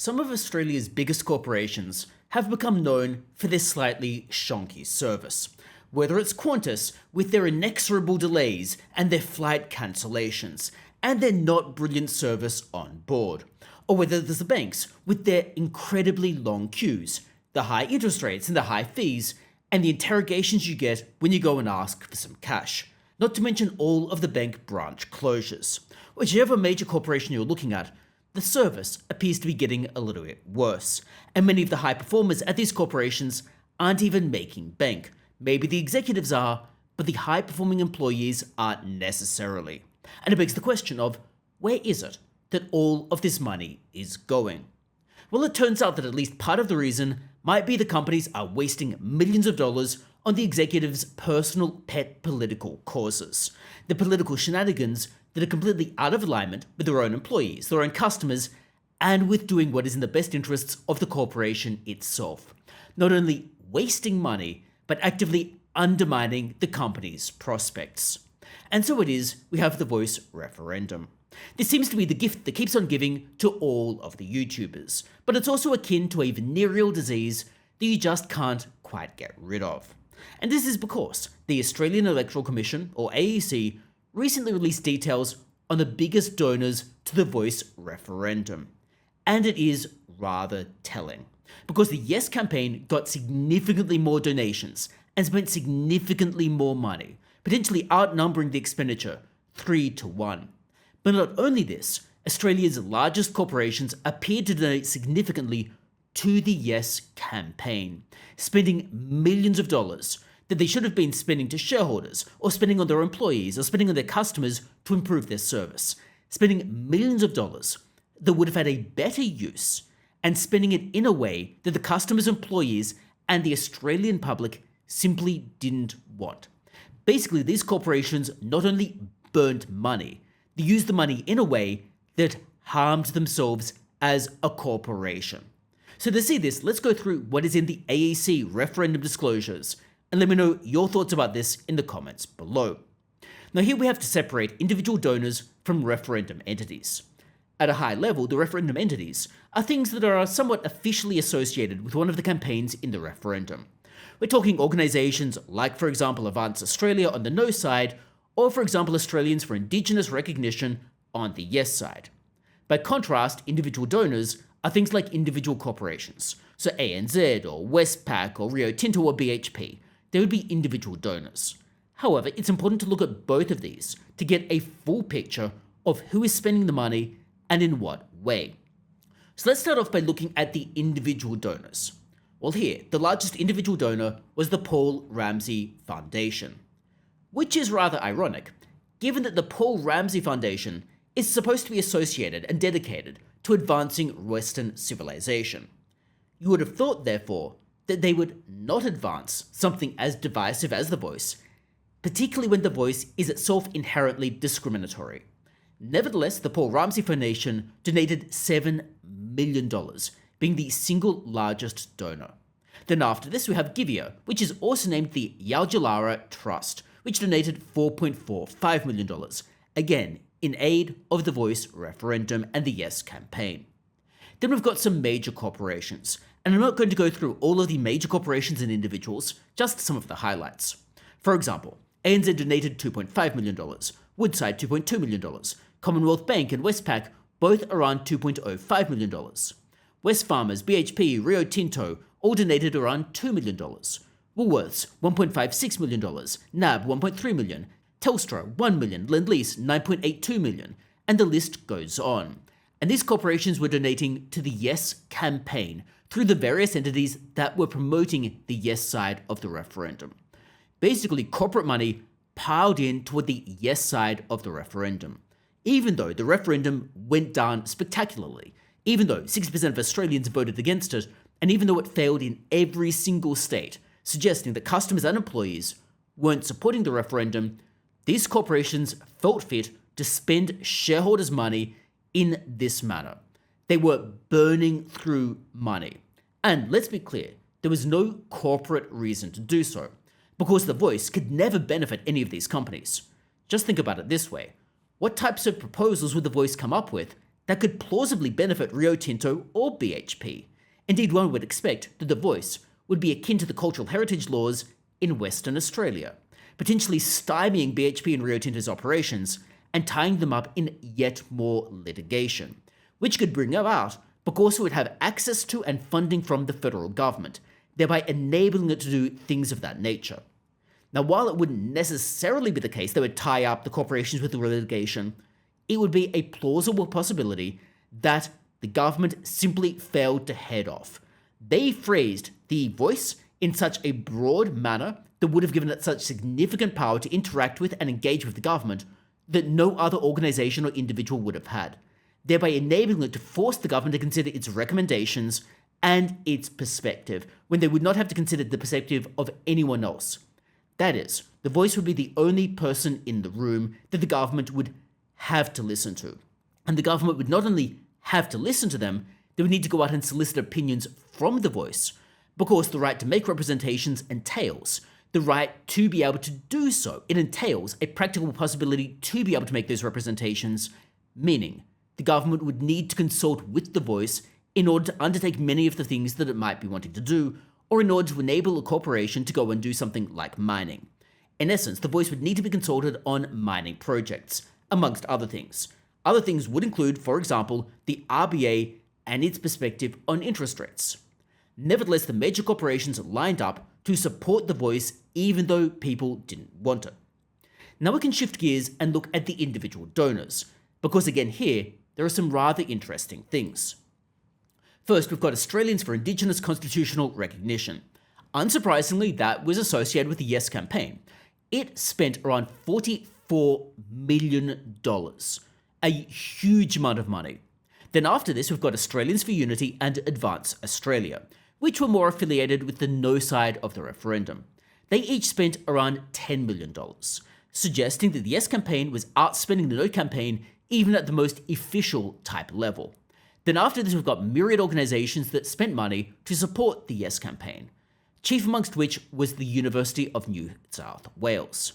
Some of Australia's biggest corporations have become known for their slightly shonky service. Whether it's Qantas with their inexorable delays and their flight cancellations, and their not brilliant service on board, or whether there's the banks with their incredibly long queues, the high interest rates and the high fees, and the interrogations you get when you go and ask for some cash. Not to mention all of the bank branch closures. Whichever major corporation you're looking at, the service appears to be getting a little bit worse, and many of the high performers at these corporations aren't even making bank. Maybe the executives are, but the high performing employees aren't necessarily. And it begs the question of, where is it that all of this money is going? Well, it turns out that at least part of the reason might be the companies are wasting millions of dollars on the executives' personal pet political causes. The political shenanigans that are completely out of alignment with their own employees, their own customers, and with doing what is in the best interests of the corporation itself. Not only wasting money, but actively undermining the company's prospects. And so it is, we have the voice referendum. This seems to be the gift that keeps on giving to all of the YouTubers, but it's also akin to a venereal disease that you just can't quite get rid of. And this is because the Australian Electoral Commission, or AEC, recently released details on the biggest donors to the voice referendum. And it is rather telling, because the Yes campaign got significantly more donations and spent significantly more money, potentially outnumbering the expenditure 3-1. But not only this, Australia's largest corporations appeared to donate significantly to the Yes campaign, spending millions of dollars that they should have been spending to shareholders, or spending on their employees, or spending on their customers to improve their service. Spending millions of dollars that would have had a better use, and spending it in a way that the customers, employees, and the Australian public simply didn't want. Basically, these corporations not only burnt money, they used the money in a way that harmed themselves as a corporation. So to see this, let's go through what is in the AEC referendum disclosures, and let me know your thoughts about this in the comments below. Now here we have to separate individual donors from referendum entities. At a high level, the referendum entities are things that are somewhat officially associated with one of the campaigns in the referendum. We're talking organisations like, for example, Advance Australia on the No side, or for example, Australians for Indigenous Recognition on the Yes side. By contrast, individual donors are things like individual corporations, so ANZ or Westpac or Rio Tinto or BHP. They would be individual donors. However, it's important to look at both of these to get a full picture of who is spending the money and in what way. So let's start off by looking at the individual donors. Well, here, the largest individual donor was the Paul Ramsay Foundation, which is rather ironic, given that the Paul Ramsay Foundation is supposed to be associated and dedicated to advancing Western civilization. You would have thought, therefore, that they would not advance something as divisive as The Voice, particularly when The Voice is itself inherently discriminatory. Nevertheless, the Paul Ramsay Foundation donated $7 million, being the single largest donor. Then after this we have Givea, which is also named the Yaljalara Trust, which donated $4.45 million, again in aid of the Voice referendum and the Yes campaign. Then we've got some major corporations, and I'm not going to go through all of the major corporations and individuals, just some of the highlights. For example, ANZ donated $2.5 million, Woodside $2.2 million, Commonwealth Bank and Westpac both around $2.05 million. Wesfarmers, BHP, Rio Tinto all donated around $2 million. Woolworths $1.56 million, NAB $1.3 million, Telstra $1 million, Lendlease $9.82 million, and the list goes on. And these corporations were donating to the Yes campaign through the various entities that were promoting the Yes side of the referendum. Basically, corporate money piled in toward the Yes side of the referendum, even though the referendum went down spectacularly, even though 60% of Australians voted against it, and even though it failed in every single state, suggesting that customers and employees weren't supporting the referendum. These corporations felt fit to spend shareholders' money in this manner. They were burning through money. And let's be clear, there was no corporate reason to do so, because The Voice could never benefit any of these companies. Just think about it this way. What types of proposals would The Voice come up with that could plausibly benefit Rio Tinto or BHP. Indeed, one would expect that the voice would be akin to the cultural heritage laws in Western Australia, potentially stymieing BHP and Rio Tinto's operations and tying them up in yet more litigation, which could bring about because it would have access to and funding from the federal government, thereby enabling it to do things of that nature. Now, while it wouldn't necessarily be the case that would tie up the corporations with the litigation, it would be a plausible possibility that the government simply failed to head off. They phrased the voice in such a broad manner that would have given it such significant power to interact with and engage with the government that no other organization or individual would have had, thereby enabling it to force the government to consider its recommendations and its perspective when they would not have to consider the perspective of anyone else. That is, the voice would be the only person in the room that the government would have to listen to. And the government would not only have to listen to them, they would need to go out and solicit opinions from the voice, because the right to make representations entails the right to be able to do so. It entails a practical possibility to be able to make those representations, meaning the government would need to consult with the voice in order to undertake many of the things that it might be wanting to do, or in order to enable a corporation to go and do something like mining. In essence, the voice would need to be consulted on mining projects, amongst other things. Other things would include, for example, the RBA and its perspective on interest rates. Nevertheless, the major corporations lined up to support the voice even though people didn't want it. Now we can shift gears and look at the individual donors, because again here, there are some rather interesting things. First, we've got Australians for Indigenous Constitutional Recognition. Unsurprisingly, that was associated with the Yes campaign. It spent around $44 million, a huge amount of money. Then after this, we've got Australians for Unity and Advance Australia, which were more affiliated with the no side of the referendum. They each spent around $10 million, suggesting that the Yes campaign was outspending the No campaign even at the most official type level. Then after this, we've got myriad organisations that spent money to support the Yes campaign, chief amongst which was the University of New South Wales.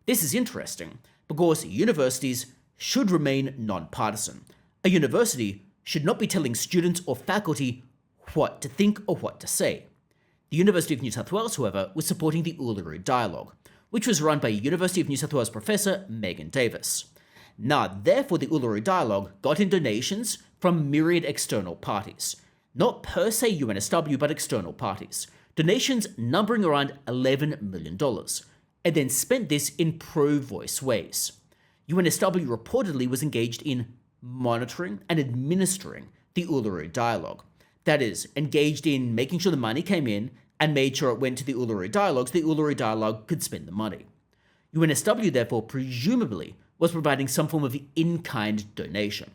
This is interesting because universities should remain non-partisan. A university should not be telling students or faculty what to think or what to say. The University of New South Wales, however, was supporting the Uluru Dialogue, which was run by University of New South Wales professor Megan Davis. Now, therefore, the Uluru Dialogue got in donations from myriad external parties, not per se UNSW, but external parties, donations numbering around $11 million, and then spent this in pro-voice ways. UNSW reportedly was engaged in monitoring and administering the Uluru Dialogue. That is, engaged in making sure the money came in and made sure it went to the Uluru Dialogue so the Uluru Dialogue could spend the money. UNSW, therefore, presumably was providing some form of in-kind donation.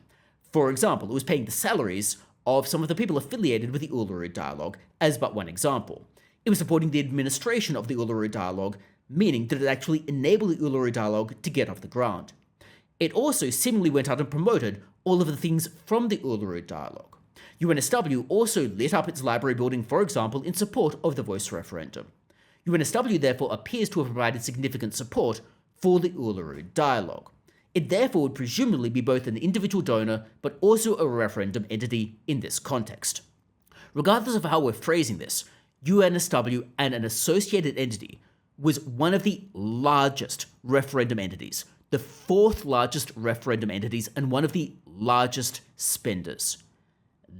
For example, it was paying the salaries of some of the people affiliated with the Uluru Dialogue, as but one example. It was supporting the administration of the Uluru Dialogue, meaning that it actually enabled the Uluru Dialogue to get off the ground. It also seemingly went out and promoted all of the things from the Uluru Dialogue. UNSW also lit up its library building, for example, in support of the voice referendum. UNSW therefore appears to have provided significant support for the Uluru Dialogue. It therefore would presumably be both an individual donor but also a referendum entity in this context. Regardless of how we're phrasing this, UNSW and an associated entity was one of the largest referendum entities, the fourth largest referendum entities, and one of the largest spenders.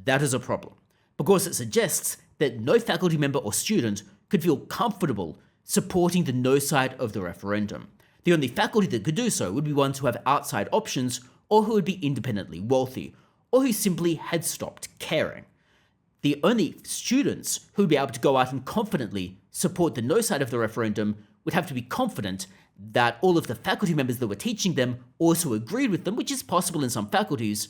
That is a problem, because it suggests that no faculty member or student could feel comfortable supporting the no side of the referendum. The only faculty that could do so would be ones who have outside options, or who would be independently wealthy, or who simply had stopped caring. The only students who would be able to go out and confidently support the no side of the referendum would have to be confident that all of the faculty members that were teaching them also agreed with them, which is possible in some faculties,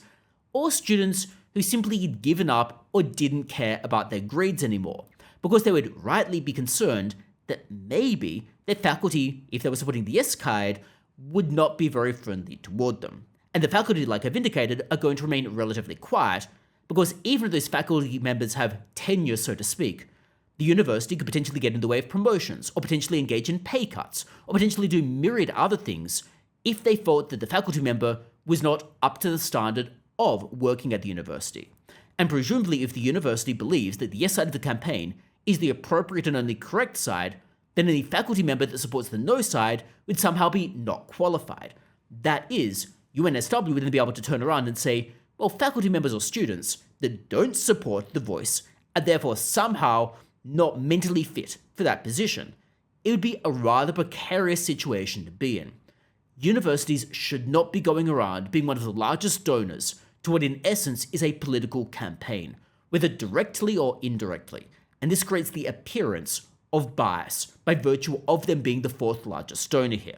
or students who simply had given up or didn't care about their grades anymore, because they would rightly be concerned that maybe their faculty, if they were supporting the Yes card, would not be very friendly toward them. And the faculty, like I've indicated, are going to remain relatively quiet, because even if those faculty members have tenure, so to speak, the university could potentially get in the way of promotions, or potentially engage in pay cuts, or potentially do myriad other things if they thought that the faculty member was not up to the standard of working at the university. And presumably, if the university believes that the yes side of the campaign is the appropriate and only correct side, then any faculty member that supports the no side would somehow be not qualified. That is, UNSW would then be able to turn around and say, well, faculty members or students that don't support the voice are therefore somehow not mentally fit for that position. It would be a rather precarious situation to be in. Universities should not be going around being one of the largest donors to what in essence is a political campaign, whether directly or indirectly, and this creates the appearance of bias by virtue of them being the fourth largest donor here.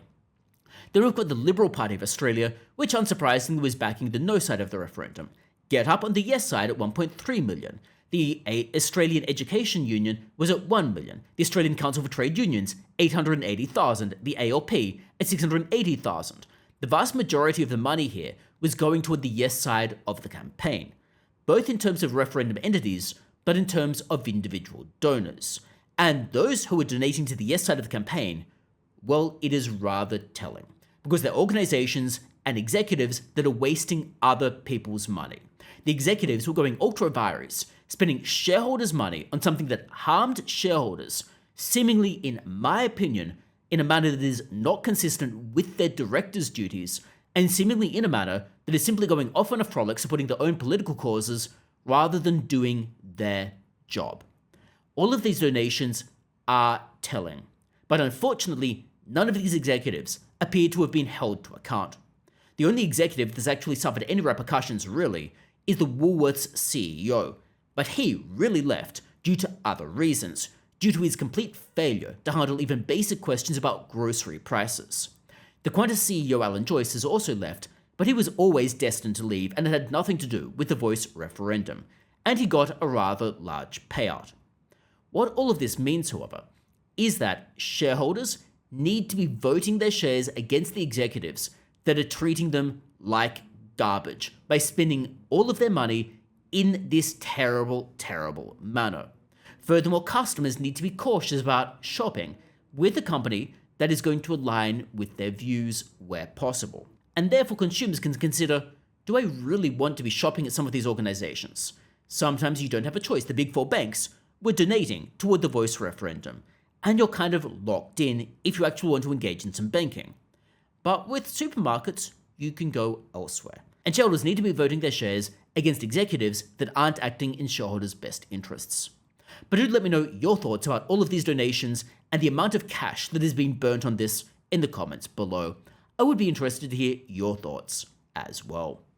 Then we've got the Liberal Party of Australia, which unsurprisingly was backing the no side of the referendum. Get Up on the yes side at 1.3 million. The Australian Education Union was at 1 million. The Australian Council for Trade Unions, 880,000. The ALP at 680,000. The vast majority of the money here was going toward the yes side of the campaign, both in terms of referendum entities, but in terms of individual donors. And those who were donating to the yes side of the campaign, well, it is rather telling, because they're organizations and executives that are wasting other people's money. The executives were going ultra vires, spending shareholders' money on something that harmed shareholders, seemingly, in my opinion, in a manner that is not consistent with their directors' duties, and seemingly in a manner that is simply going off on a frolic supporting their own political causes rather than doing their job. All of these donations are telling, but unfortunately, none of these executives appear to have been held to account. The only executive that's actually suffered any repercussions, really, is the Woolworths CEO, but he really left due to other reasons, due to his complete failure to handle even basic questions about grocery prices. The Qantas CEO Alan Joyce has also left, but he was always destined to leave and it had nothing to do with the voice referendum, and he got a rather large payout. What all of this means, however, is that shareholders need to be voting their shares against the executives that are treating them like garbage by spending all of their money in this terrible, terrible manner. Furthermore, customers need to be cautious about shopping with a company that is going to align with their views where possible. And therefore, consumers can consider, do I really want to be shopping at some of these organizations? Sometimes you don't have a choice. The big four banks were donating toward the voice referendum, and you're kind of locked in if you actually want to engage in some banking. But with supermarkets, you can go elsewhere. And shareholders need to be voting their shares against executives that aren't acting in shareholders' best interests. But do let me know your thoughts about all of these donations and the amount of cash that has been burnt on this in the comments below. I would be interested to hear your thoughts as well.